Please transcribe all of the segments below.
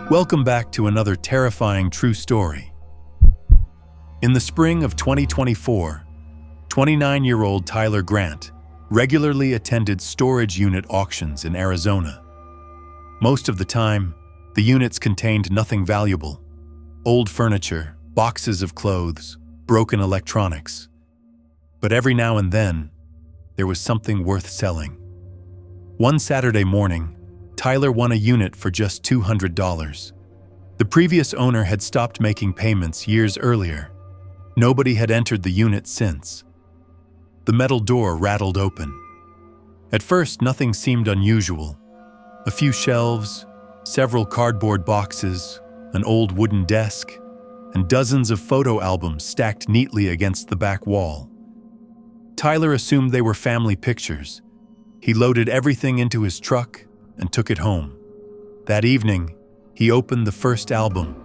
Welcome back to another terrifying true story. In the spring of 2024, 29-year-old Tyler Grant regularly attended storage unit auctions in Arizona. Most of the time, the units contained nothing valuable: old furniture, boxes of clothes, broken electronics. But every now and then, there was something worth selling. One Saturday morning, Tyler won a unit for just $200. The previous owner had stopped making payments years earlier. Nobody had entered the unit since. The metal door rattled open. At first, nothing seemed unusual. A few shelves, several cardboard boxes, an old wooden desk, and dozens of photo albums stacked neatly against the back wall. Tyler assumed they were family pictures. He loaded everything into his truck and took it home. That evening, he opened the first album.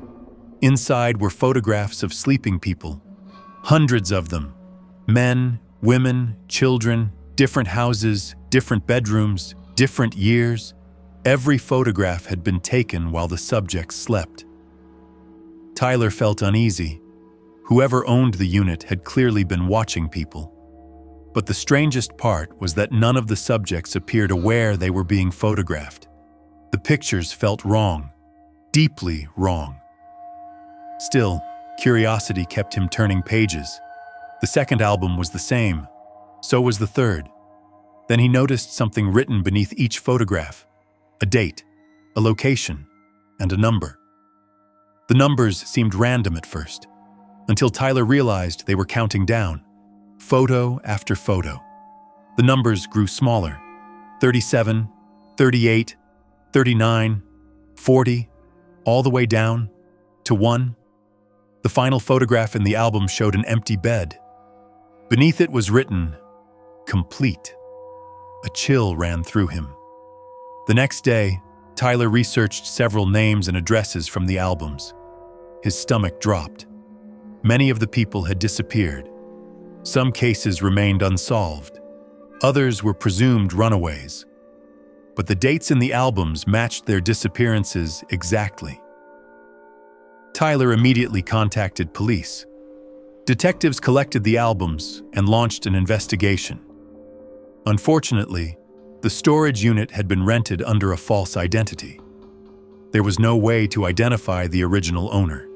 Inside were photographs of sleeping people, hundreds of them. Men, women, children, different houses, different bedrooms, different years. Every photograph had been taken while the subjects slept. Tyler felt uneasy. Whoever owned the unit had clearly been watching people. But the strangest part was that none of the subjects appeared aware they were being photographed. The pictures felt wrong, deeply wrong. Still, curiosity kept him turning pages. The second album was the same. So was the third. Then he noticed something written beneath each photograph: a date, a location, and a number. The numbers seemed random at first, until Tyler realized they were counting down, photo after photo. The numbers grew smaller: 37, 38, 39, 40, all the way down to 1. The final photograph in the album showed an empty bed. Beneath it was written, "Complete." A chill ran through him. The next day, Tyler researched several names and addresses from the albums. His stomach dropped. Many of the people had disappeared. Some cases remained unsolved. Others were presumed runaways. But the dates in the albums matched their disappearances exactly. Tyler immediately contacted police. Detectives collected the albums and launched an investigation. Unfortunately, the storage unit had been rented under a false identity. There was no way to identify the original owner.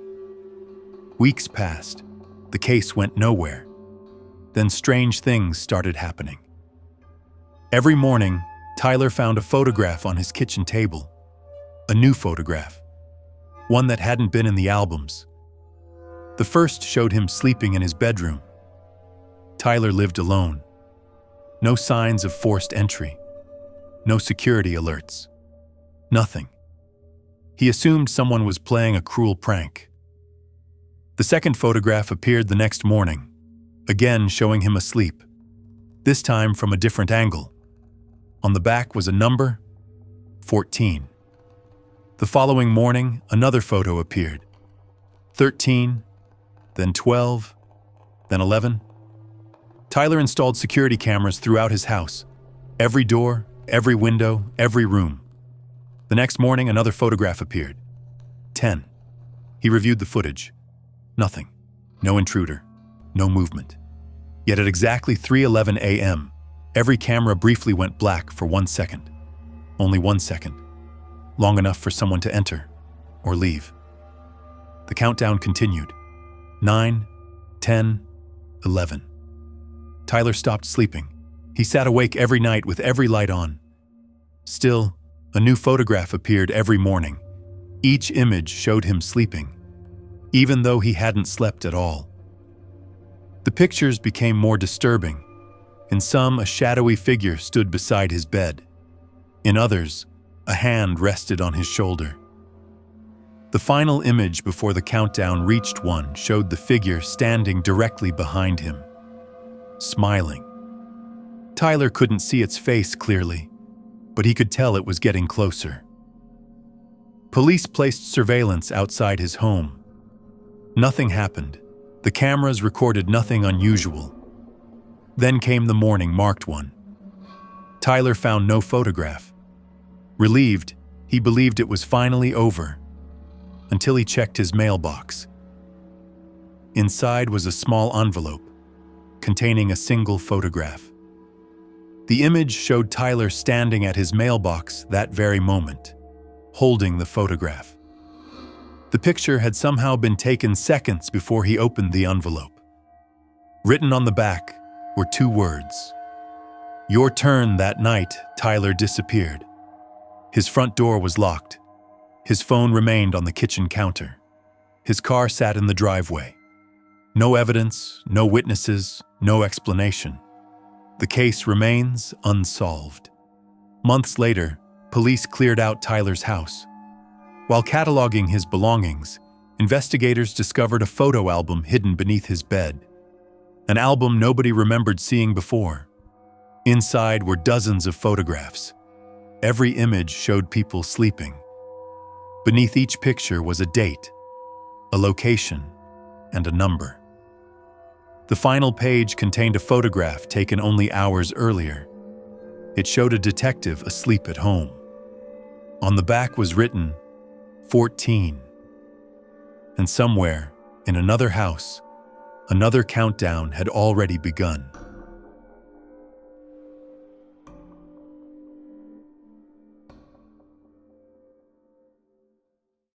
Weeks passed. The case went nowhere. Then strange things started happening. Every morning, Tyler found a photograph on his kitchen table. A new photograph. One that hadn't been in the albums. The first showed him sleeping in his bedroom. Tyler lived alone. No signs of forced entry. No security alerts. Nothing. He assumed someone was playing a cruel prank. The second photograph appeared the next morning, again showing him asleep, this time from a different angle. On the back was a number, 14. The following morning, another photo appeared. 13, then 12, then 11. Tyler installed security cameras throughout his house. Every door, every window, every room. The next morning, another photograph appeared. 10. He reviewed the footage. Nothing. No intruder. No movement. Yet at exactly 3:11 a.m., every camera briefly went black for 1 second. Only 1 second. Long enough for someone to enter or leave. The countdown continued. 9, 10, 11. Tyler stopped sleeping. He sat awake every night with every light on. Still, a new photograph appeared every morning. Each image showed him sleeping, even though he hadn't slept at all. The pictures became more disturbing. In some, a shadowy figure stood beside his bed. In others, a hand rested on his shoulder. The final image before the countdown reached 1 showed the figure standing directly behind him, smiling. Tyler couldn't see its face clearly, but he could tell it was getting closer. Police placed surveillance outside his home. Nothing happened. The cameras recorded nothing unusual. Then came the morning marked 1. Tyler found no photograph. Relieved, he believed it was finally over. until he checked his mailbox. Inside was a small envelope containing a single photograph. The image showed Tyler standing at his mailbox that very moment, holding the photograph. The picture had somehow been taken seconds before he opened the envelope. Written on the back were 2 words. "Your turn that night, Tyler disappeared." His front door was locked. His phone remained on the kitchen counter. His car sat in the driveway. No evidence, no witnesses, no explanation. The case remains unsolved. Months later, police cleared out Tyler's house. While cataloging his belongings, investigators discovered a photo album hidden beneath his bed. An album nobody remembered seeing before. Inside were dozens of photographs. Every image showed people sleeping. Beneath each picture was a date, a location, and a number. The final page contained a photograph taken only hours earlier. It showed a detective asleep at home. On the back was written, 14. And somewhere, in another house, another countdown had already begun.